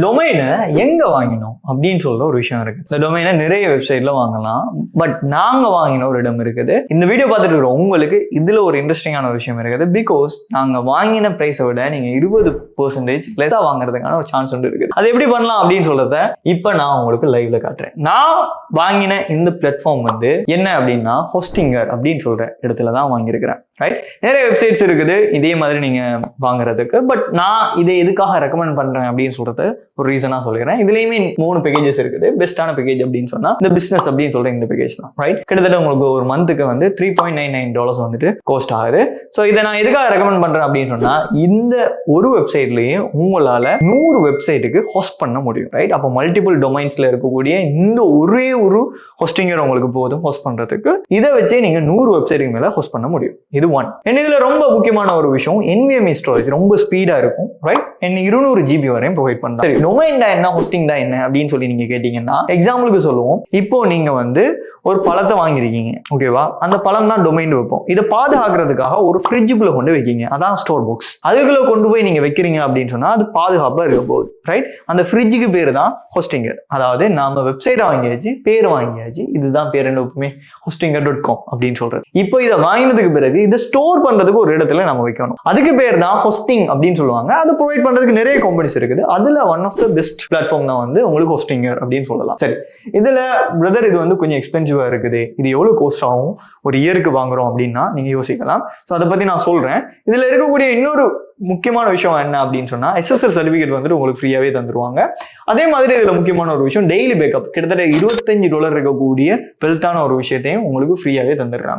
டொமைனை எங்க வாங்கினோம் அப்படின்னு சொல்ற ஒரு விஷயம் இருக்கு. இந்த டொமைனை நிறைய வெப்சைட்ல வாங்கலாம், பட் நாங்க வாங்கின ஒரு இடம் இருக்குது. இந்த வீடியோ பார்த்துட்டு இருக்கிற உங்களுக்கு இதுல ஒரு இன்ட்ரெஸ்டிங்கான ஒரு விஷயம் இருக்குது. பிகாஸ் நாங்க வாங்கின பிரைஸை விட நீங்க 20% லெஸ்ஸா வாங்குறதுக்கான ஒரு சான்ஸ் ஒன்று இருக்குது. அது எப்படி பண்ணலாம் அப்படின்னு சொல்றத இப்ப நான் உங்களுக்கு லைவ்ல காட்டுறேன். நான் வாங்கின இந்த பிளாட்ஃபார்ம் வந்து என்ன அப்படின்னா ஹோஸ்டிங்கர் அப்படின்னு சொல்ற இடத்துல தான் வாங்கியிருக்கிறேன். ரைட், நிறைய வெப்சைட்ஸ் இருக்குது இதே மாதிரி நீங்க வாங்குறதுக்கு. பட் நான் இதை எதுக்காக ரெக்கமெண்ட் பண்றேன் அப்படின்னு சொல்றது ஒரு ரீசனா சொல்லிடுறேன். இதுலயுமே 3 பேக்கேஜஸ் இருக்குது. பெஸ்டான பேக்கேஜ் அப்படின்னு சொன்னா இந்த பிசினஸ் அப்படின்னு சொல்ற இந்த பேக்கேஜ் தான். ரைட், கிட்டத்தட்ட உங்களுக்கு ஒரு மந்த்துக்கு வந்து $3.99 வந்துட்டு கோஸ்ட் ஆகுது. ஸோ இதை நான் எதுக்காக ரெக்கமெண்ட் பண்றேன் அப்படின்னு சொன்னா இந்த ஒரு வெப்சைட்லயும் உங்களால 100 வெப்சைட்டுக்கு ஹோஸ்ட் பண்ண முடியும். ரைட், அப்போ மல்டிபிள் டொமைன்ஸ்ல இருக்கக்கூடிய இந்த ஒரே ஒரு ஹோஸ்டிங்கர் உங்களுக்கு போதும் ஹோஸ்ட் பண்றதுக்கு. இதை வச்சே நீங்க 100 வெப்சைட்டுக்கு மேல ஹோஸ்ட் பண்ண முடியும். இது ஒன். இதுல ரொம்ப முக்கியமான ஒரு விஷயம் NVMe ஸ்டோரேஜ் ரொம்ப ஸ்பீடா இருக்கும். ரைட், 200 GB வரையும் ப்ரொவைட் பண்றாங்க. டொமைன் தான் என்ன, ஹோஸ்டிங் தான் என்ன அப்படின்னு சொல்லி நீங்க கேட்டீங்கன்னா எக்ஸாம்பிளுக்கு சொல்லுவோம். இப்போ நீங்க வந்து ஒரு பழத்தை வாங்கிருக்கீங்க, ஓகேவா? அந்த பழம் தான் டொமைன் வைப்போம். இதை பாதுகாக்கிறதுக்காக ஒரு ஃப்ரிட்ஜுக்குள்ள கொண்டு வைக்கீங்க, அதான் ஸ்டோர் பாக்ஸ். அதுக்குள்ள கொண்டு போய் நீங்க வைக்கிறீங்க அப்படின்னு சொன்னா அது பாதுகாப்பா இருக்க போகுது. ரைட், அந்த ஃப்ரிட்ஜுக்கு பேரு தான் ஹோஸ்டிங்கர். அதாவது நாம வெப்சைட் வாங்கியாச்சு, பேர் வாங்கியாச்சு, இதுதான் பேர் என்ன hostingr.com அப்படின்னு சொல்றது. இப்போ இதை வாங்கினதுக்கு பிறகு இதை ஸ்டோர் பண்றதுக்கு ஒரு இடத்துல நம்ம வைக்கணும். அதுக்கு பேர் தான் ஹோஸ்டிங் அப்படின்னு சொல்லுவாங்க. அது ப்ரொவைட் பண்றதுக்கு நிறைய கம்பெனிஸ் இருக்குது. அதுல one of the best platform தான் வந்து உங்களுக்கு ஹோஸ்டிங்கர் அப்படின்னு சொல்லலாம். சரி, இதுல பிரதர் இது வந்து கொஞ்சம் எக்ஸ்பென்சிவா இருக்குது, இது எவ்வளவு கோஸ்ட் ஆகும் ஒரு இயருக்கு வாங்குறோம் அப்படின்னா நீங்க யோசிக்கலாம். ஸோ அதை பத்தி நான் சொல்றேன். இதுல இருக்கக்கூடிய இன்னொரு முக்கியமான விஷயம் என்ன அப்படின்னு சொன்னா SSL சர்டிபிகேட் வந்துட்டு உங்களுக்கு ஃப்ரீயாவே தந்துருவாங்க. அதே மாதிரி இதுல முக்கியமான ஒரு விஷயம் டெய்லி பேக்கப். கிட்டத்தட்ட $25 இருக்கக்கூடிய பெல்ட்டான ஒரு விஷயத்தையும் உங்களுக்கு ஃப்ரீயாவே தந்துடுறாங்க.